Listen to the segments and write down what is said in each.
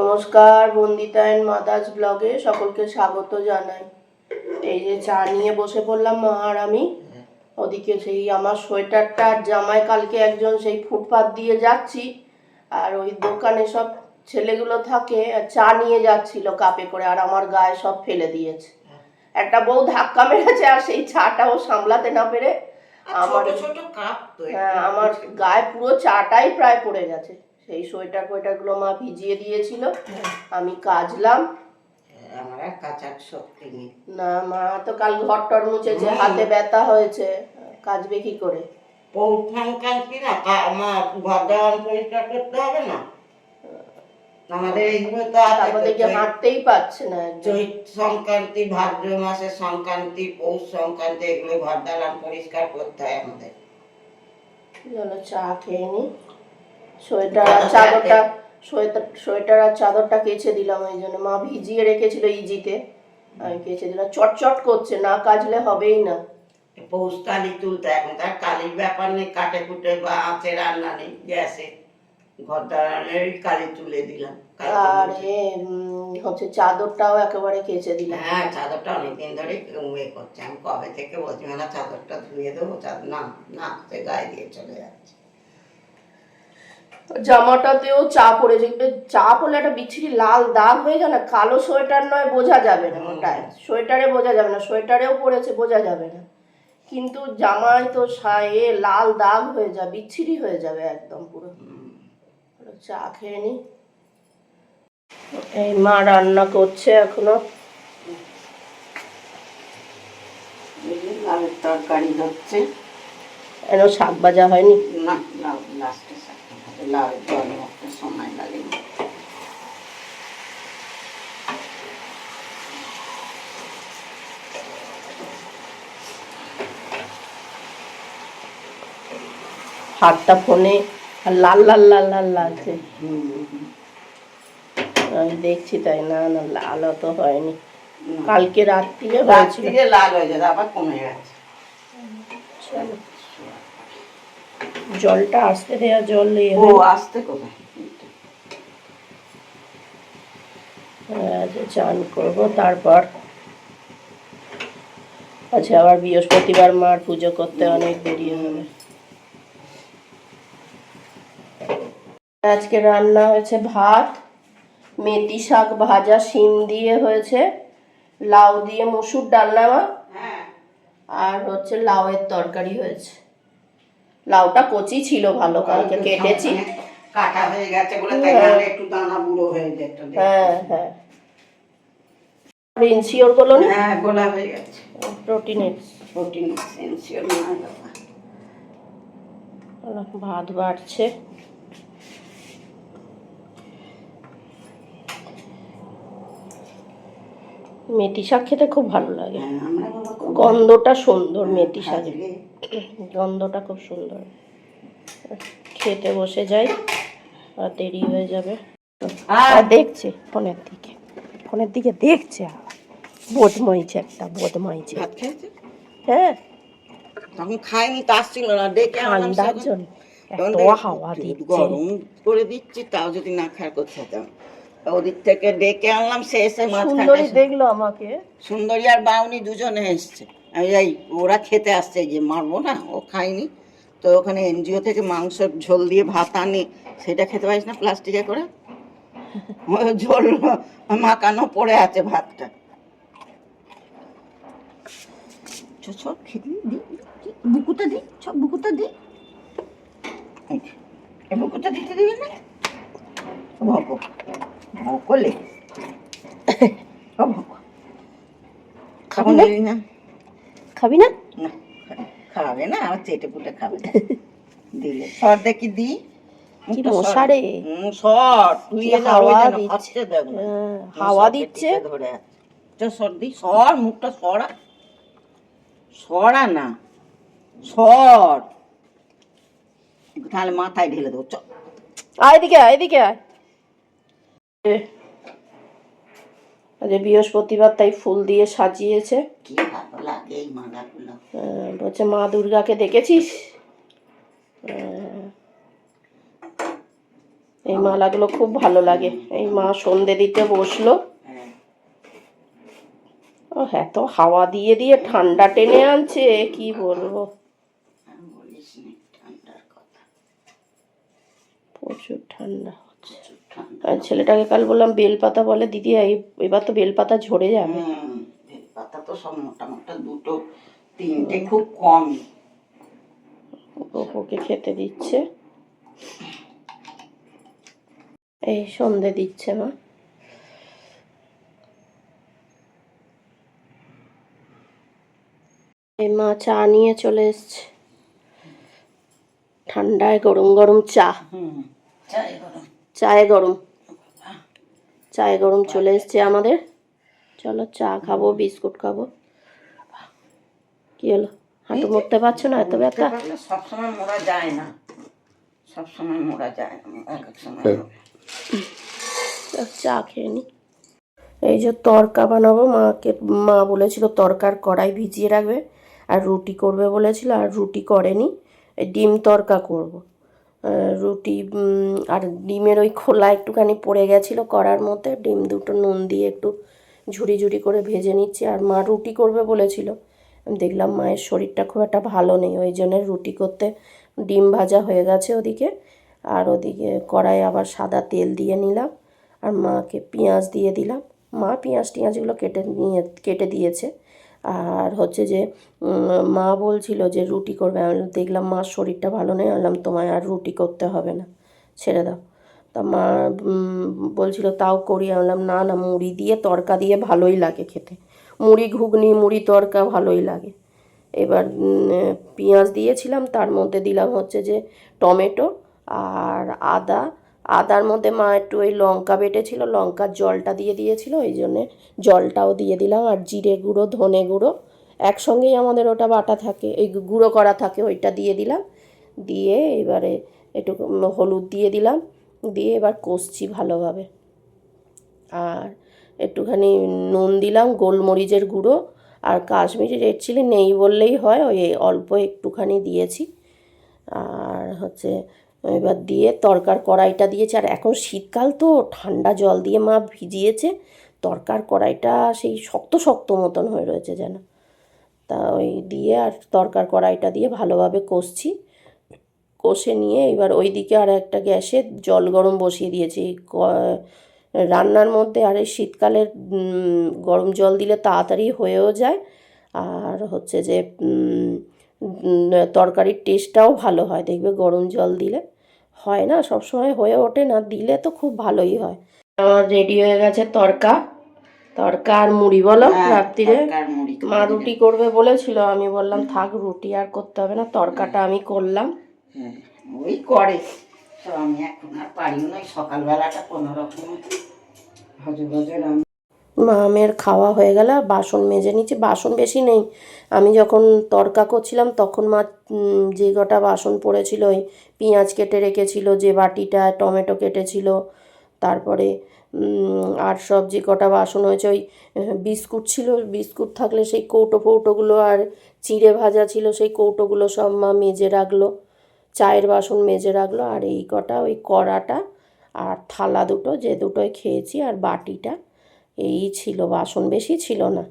নমস্কার, Bandita and mother's ব্লগে সকলকে স্বাগত জানাই। এই যে চা নিয়ে বসে পড়লাম মা আর আমি। ওদিকে সেই আমার সোয়েটারটা জামাই কালকে একজন সেই ফুটপাত দিয়ে যাচ্ছি, আর ওই দোকানে সব ছেলেগুলো থাকে, চা নিয়ে যাচ্ছিল কাপে করে, আর আমার গায়ে সব ফেলে দিয়েছে। একটা বউ ধাক্কা মেরেছে, আর সেই চাটাও সামলাতে না পেরে আমার ছোট কাপ তো আমার গায়ে পুরো চাটাই প্রায় পড়ে গেছে। সেই সোয়েটারগুলো মা ভিজিয়ে দিয়েছিল, আমি কাচলাম। আমার আর কাচার শক্তি নেই। না, মা তো কাল ঘর টর মুছেছে, হাতে ব্যথা হয়েছে, কাচবে কি করে? সংক্রান্তি না, আমার ঘর দেওয়ান পরিষ্কার করতে হবে না আমাদের এইগুলো তো তারপর দেখি হাঁটতেই পারছে না। চৈত সংক্রান্তি, ভাদ্র মাসের সংক্রান্তি, পৌষ সংক্রান্তি, এগুলো ঘর দালান পরিষ্কার করতে হয় আমাদের। চলো চা খেয়ে নি। সোয়েটার আর চাদরটা কেচে দিলাম, ওই জন্য মা ভিজিয়ে রেখেছিল ইজিতে, আমি কেচে দিলাম। চটচট করছে, না কাচলে হবেই না। পৌষ কালি তুলতে, এখন তার কালির ব্যাপার নেই, কাটে কুটে বা আঁচে রান্না নেই, গ্যাসে ঘর দালানের কালি তুলে দিলাম। আর হচ্ছে চাদরটাও একেবারে কেচে দিলাম। হ্যাঁ, চাদরটা অনেকদিন ধরে করছে, আমি কবে থেকে বলছি না চাদরটা ধুয়ে দেবো, চাদর না সে গায়ে দিয়ে চলে যাচ্ছে। জামাটাতেও চা পড়েছে, চা পড়লে একটা বিচ্ছিরি লাল দাগ হয়ে যায় না, কালো সোয়েটার নয় বোঝা যাবে না, ওটায় সোয়েটারে বোঝা যাবে না, সোয়েটারেও পড়েছে বোঝা যাবে না, কিন্তু জামায় তো লাল দাগ হয়ে যায়, বিচ্ছিরি হয়ে যাবে একদম পুরো। চা খেয়ে নি। এই মা রান্না করছে এখনো, লাউয়ের তরকারি হচ্ছে, এখনো শাক ভাজা হয়নি। না, লাউ লাস্টে লাউয়ের জল একটা সময় লাগে। হাতটা ফোনে লাল লাল লাল লাল লাগছে, আমি দেখছি তাই। না না, লাল তো হয়নি, কালকে রাত্রিরে লাল হয়ে যাবে, আবার কমে গেছে। চলো জলটা আসতে দেয়া, জল আসতে কোথায় চান করবো, তারপর আচ্ছা আবার বৃহস্পতিবার মার পুজো করতে অনেক দেরি হবে। আজকে রান্না হয়েছে ভাত, মেথি শাক ভাজা, শিম দিয়ে হয়েছে, লাউ দিয়ে মসুর ডালনা, আর হচ্ছে লাউয়ের তরকারি হয়েছে। লাউটা কচি ছিল, ভালো কালকে কেটেছি, কাটা হয়ে গেছে বলে, তাই নাহলে একটু দানা বুড়ো হয়ে যেত। হ্যাঁ হ্যাঁ, ইনসিওর গুলো না, হ্যাঁ গোলা হয়ে গেছে, প্রোটিন ইনসিওর না বাবা। ভাত বাড়ছে, মেথি শাক খেতে খুব ভালো লাগে, গন্ধটা সুন্দর, মেথি শাকের গন্ধটা খুব সুন্দর। খেতে বসে যাই, আর দেরি হয়ে যাবে। দেখছে ফোনের দিকে দেখছে, বদমাইছে একটা, বদমাইছে। হ্যাঁ, তখন খাইনি, তা আসছিল না, ডেকে ঠান্ডার জন্য এত হাওয়া দিচ্ছে, গরম করে দিচ্ছি, তাও যদি না খায় কোথায় যাও। ওদিক থেকে ডেকে আনলাম, সে এসে সুন্দরী দেখলো আমাকে, সুন্দরী আর বাউনি দুজনে এসছে, এই ওরা খেতে আসছে, যে মারবো না, ও খায়নি তো, ওখানে এনজিও থেকে মাংস ঝোল দিয়ে ভাত আনি, সেটা খেতে পারিস না প্লাস্টিকে করে, ঝোল মাখানো পড়ে আছে ভাতটা। সব খেতে বুকুটা দি, সব বুকুটা দি, বুকুটা দিতে দিবি না, ভকলে খাবি না, খাবি না, খাবে না, আমার চেটে পুটে খাবে দিলে সর দেখি দি, কি মশারে সর, তুই হাওয়া দিচ্ছে, ধরে সর্দি, সর মুখটা সরা, সরা না, সর, তাহলে মাথায় ঢেলে দেবো। এদিকে আয়। আজ বৃহস্পতিবার, তাই ফুল দিয়ে সাজিয়েছে, কি ভালো লাগে এই মালাগুলো। বলছে মা দুর্গাকে দেখেছিস, এই মালাগুলো খুব ভালো লাগে। এই মা সন্ধে দিতে বসলো। ও এত হাওয়া দিয়ে দিয়ে ঠান্ডা টেনে আনছে, কি বলবো, প্রচুর ঠান্ডা হচ্ছে। আর ছেলেটাকে কাল বললাম বেলপাতা, বলে দিদি এবার তো বেলপাতা ঝরে যাবে। বেলপাতা তো সব মোটা মোটা, দুটো তিনটে খুব কম। ওকে খেতে দিচ্ছে, এই সন্ধে দিচ্ছে মা। এই মা চা নিয়ে চলে এসছে, ঠান্ডায় গরম গরম চা। চায়ে গরম, চায়ে গরম চলে এসছে আমাদের। চলো চা খাবো, বিস্কুট খাবো। কি হলো, হাঁটু মুড়তে পারছো না? এত ব্যথা? সবসময় মোড়া যায় না, সবসময় মোড়া যায় না, এক এক সময়। চা খেয়ে নি। এই যে তরকা বানাবো, মা বলেছিল তরকার কড়াই ভিজিয়ে রাখবে, আর রুটি করবে বলেছিল, আর রুটি করেনি। এই ডিম তরকা করব। রুটি আর ডিমের ওই খোলা একটুখানি পড়ে গেছিলো কড়ার মধ্যে, ডিম দুটো নুন দিয়ে একটু ঝুড়ি ঝুড়ি করে ভেজে নিচ্ছি। আর মা রুটি করবে বলেছিল, দেখলাম মায়ের শরীরটা খুব একটা ভালো নেই, ওই জন্য রুটি করতে ডিম ভাজা হয়ে গেছে ওদিকে, আর ওদিকে কড়াইয়ে আবার সাদা তেল দিয়ে নিলাম, আর মাকে পেঁয়াজ দিয়ে দিলাম। মা পেঁয়াজগুলো কেটে দিয়েছে। আর হচ্ছে যে মা বলছিল যে রুটি করবে, আমি দেখলাম মার শরীরটা ভালো নেই, বললাম তোমায় আর রুটি করতে হবে না, ছেড়ে দাও। তা মা বলছিল তাও করি, আমি বললাম না না, মুড়ি দিয়ে তরকা দিয়ে ভালোই লাগে খেতে, মুড়ি ঘুগনি মুড়ি তরকা ভালোই লাগে। এবার পেঁয়াজ দিয়েছিলাম, তার মধ্যে দিলাম হচ্ছে যে টমেটো আর আদার মধ্যে মা একটু ওই লঙ্কা বেটেছিল, লঙ্কার জলটা দিয়ে দিয়েছিল, ওই জন্যে জলটাও দিয়ে দিলাম। আর জিরে গুঁড়ো ধনে গুঁড়ো একসঙ্গেই আমাদের ওটা বাটা থাকে, এই গুঁড়ো করা থাকে, ওইটা দিয়ে দিলাম। দিয়ে এবারে একটু হলুদ দিয়ে দিলাম, দিয়ে এবার কষছি ভালোভাবে। আর একটুখানি নুন দিলাম, গোলমরিচের গুঁড়ো, আর কাশ্মীরি রেড চিলি নেই বললেই হয়, ওই অল্প একটুখানি দিয়েছি। আর হচ্ছে এবার দিয়ে তরকার কড়াইটা দিয়েছে, আর এখন শীতকাল তো ঠান্ডা জল দিয়ে মা ভিজিয়েছে, তরকার কড়াইটা সেই শক্ত শক্ত মতন হয়ে রয়েছে যেন। তা ওই দিয়ে আর তরকার কড়াইটা দিয়ে ভালোভাবে কষছি, কষে নিয়ে এবার ওই দিকে আর একটা গ্যাসে জল গরম বসিয়ে দিয়েছি রান্নার মধ্যে। আর এই শীতকালের গরম জল দিলে তাড়াতাড়ি হয়েও যায়, আর হচ্ছে যে তরকারির টেস্টটাও ভালো হয়, দেখবে গরম জল দিলে হয় না, সবসময় হয়ে ওঠে না, দিলে তো খুব ভালোই হয়। আমার রেডি হয়ে গেছে তরকা আর মুড়ি। বলো রাত্রিরে মা রুটি করবে বলেছিল, আমি বললাম থাক, রুটি আর করতে হবে না, তরকাটা আমি করলাম। ওই করে তো, আমি এখন আর পারিও না, সকালবেলাটা কোনো রকম মামের খাওয়া হয়ে গেল, বাসন মেজে নিচ্ছি, বাসন বেশি নেই। আমি যখন তরকা করছিলাম তখন মা যে কটা বাসন পড়েছিল, ওই পেঁয়াজ কেটে রেখেছিল যে বাটিটা, টমেটো কেটেছিল, তারপরে আর সব যে কটা বাসন হয়েছে, ওই বিস্কুট ছিল, বিস্কুট থাকলে সেই কৌটোগুলো, আর চিঁড়ে ভাজা ছিল সেই কৌটোগুলো সব মা মেজে রাখলো, চায়ের বাসন মেজে রাখলো। আর এই কটা, ওই কড়াটা আর থালা দুটো, যে দুটোই খেয়েছি, আর বাটিটা, এই ছিল, বাসন বেশি ছিল না,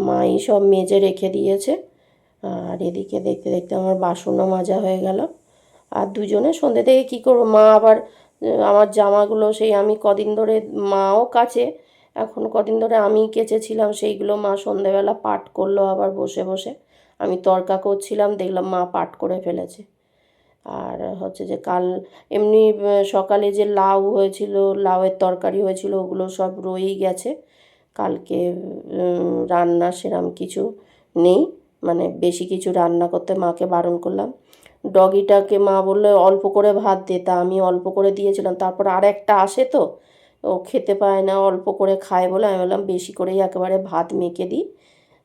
মাই সব মেজে রেখে দিয়েছে। আর এদিকে দেখতে দেখতে আমার বাসনও মাজা হয়ে গেল। আর দুজনে সন্ধ্যে থেকে কী করবো, মা আবার আমার জামাগুলো সেই আমি কদিন ধরে, মাও কাচে, এখন কদিন ধরে আমি কেচেছিলাম, সেইগুলো মা সন্ধেবেলা পাট করলো আবার বসে বসে। আমি তরকা করছিলাম, দেখলাম মা পাট করে ফেলেছে। আর হচ্ছে যে কাল এমনি সকালে যে লাউ হয়েছিল, লাউয়ের তরকারি হয়েছিল, ওগুলো সব রয়েই গেছে। কালকে রান্না সেরম কিছু নেই, মানে বেশি কিছু রান্না করতে মাকে বারণ করলাম। ডগিটাকে মা বললো অল্প করে ভাত দে, তা আমি অল্প করে দিয়েছিলাম, তারপর আর একটা আসে তো, ও খেতে পায় না, অল্প করে খায় বলে আমি বললাম বেশি করেই একেবারে ভাত মেখে দিই,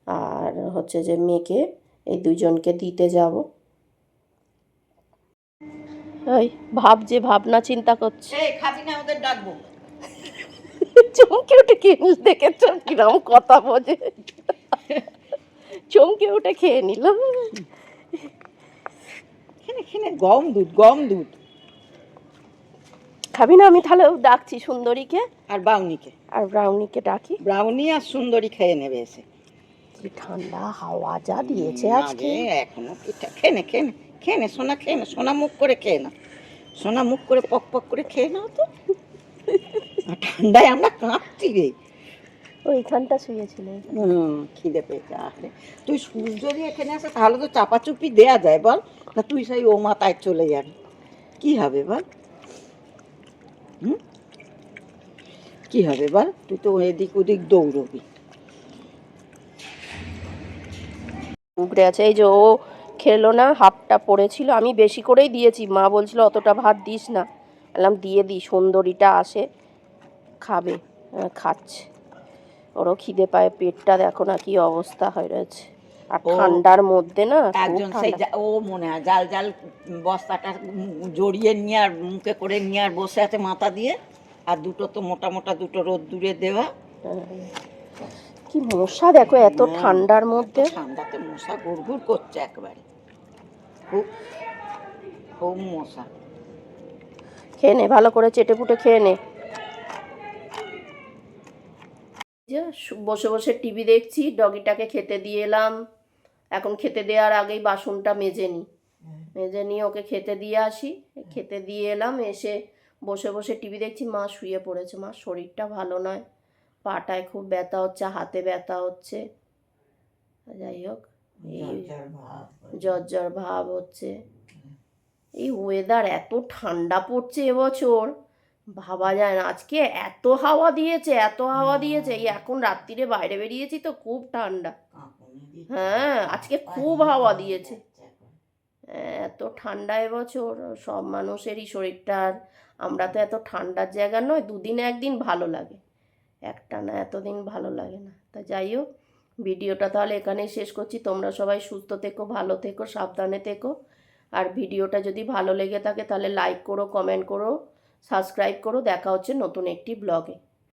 আর হচ্ছে যে মেখে এই দুজনকে দিতে যাব। ওই ভাবনা চিন্তা করছে, খাবি না, ওদের ডাকবো। চমকে উঠে খেয়ে দেখেছ কিরম কথা বোঝে, চমকে উঠে খেয়ে নিল। খেনে গম দুধ খাবি না? আমি তাহলে ডাকছি সুন্দরীকে আর বাউনিকে, আর ব্রাউনিকে ডাকি। ব্রাউনি আর সুন্দরী খেয়ে নেবে এসে। কি ঠান্ডা হাওয়া যা দিয়েছে আজকে। এখনো পিঠা খেয়ে নে, খেয়ে নে, খেয়ে নে সোনা, খেয়ে নে সোনা, মুখ করে খেয়ে না সোনা, মুখ করে পক পক করে খেয়ে নাও তো। আর ঠান্ডায় আমরা কাঁপছি রে। ওইখানটা শুয়েছিল। খিদে পেয়েছে। আরে তুই সূর্য যদি এখানে আসে তাহলে তো চাপাচুপি দেয়া যায় বল, না তুই সেই ও মাথায় চলে যাবি, কি হবে বল? কি হবে বল? তুই তো এদিক ওদিক দৌড়বি। উগড়ে আছে। এই যে ও খেলো না, হাফটা পড়েছিল, আমি বেশি করেই দিয়েছি। মা বলছিল অতটা ভাত দিস না, বললাম দিয়ে দিই, সুন্দরীটা আসে খাবে। খাচ্ছে, ওরও খিদে পায়, পেটটা দেখো না কি অবস্থা হয়ে রয়েছে। আর ঠান্ডার মধ্যে না একজন সেই ও মনে হয় জাল জাল বস্তাটা জড়িয়ে নিয়ে আর মুখে করে নিয়ে আর বসে আছে মাথা দিয়ে, আর দুটো তো মোটা মোটা দুটো রোদ দূরে দেওয়া। কি মশা দেখো এত ঠান্ডার মধ্যে। ঠান্ডাতে মশা গুড়গুড় করছে একবারে, খুব খুব মশা। খেয়ে নে, ভালো করে চেটে পুটে খেয়ে নে। যে বসে বসে টিভি দেখছি, ডগিটাকে খেতে দিয়ে এলাম। এখন খেতে দেওয়ার আগেই বাসনটা মেজে নিয়ে ওকে খেতে দিয়ে আসি। খেতে দিয়ে এলাম, এসে বসে বসে টিভি দেখছি। মা শুয়ে পড়েছে, মা শরীরটা ভালো নয়, পাটায় খুব ব্যথা হচ্ছে, হাতে ব্যথা হচ্ছে। যাই হোক, এই জ্বর ভাব হচ্ছে। এই ওয়েদার এত ঠান্ডা পড়ছে এবছর, ভাবা যায় না। আজকে এত হাওয়া দিয়েছে, এত হাওয়া দিয়েছে। এই এখন রাত্রিরে বাইরে বেরিয়েছি তো খুব ঠান্ডা। হ্যাঁ, আজকে খুব হাওয়া দিয়েছে। এত ঠান্ডা এবছর, সব মানুষেরই শরীরটার। আমরা তো এত ঠান্ডার জায়গা নয়, দুদিনে একদিন ভালো লাগে, একটানা এতদিন ভালো লাগে না। তা যাই হোক, ভিডিওটা তাহলে এখানেই শেষ করছি। তোমরা সবাই সুস্থ থেকো, ভালো থেকো, সাবধানে থেকো। আর ভিডিওটা যদি ভালো লেগে থাকে তাহলে লাইক করো, কমেন্ট করো, সাবস্ক্রাইব করো। দেখা হচ্ছে নতুন একটি ব্লগে।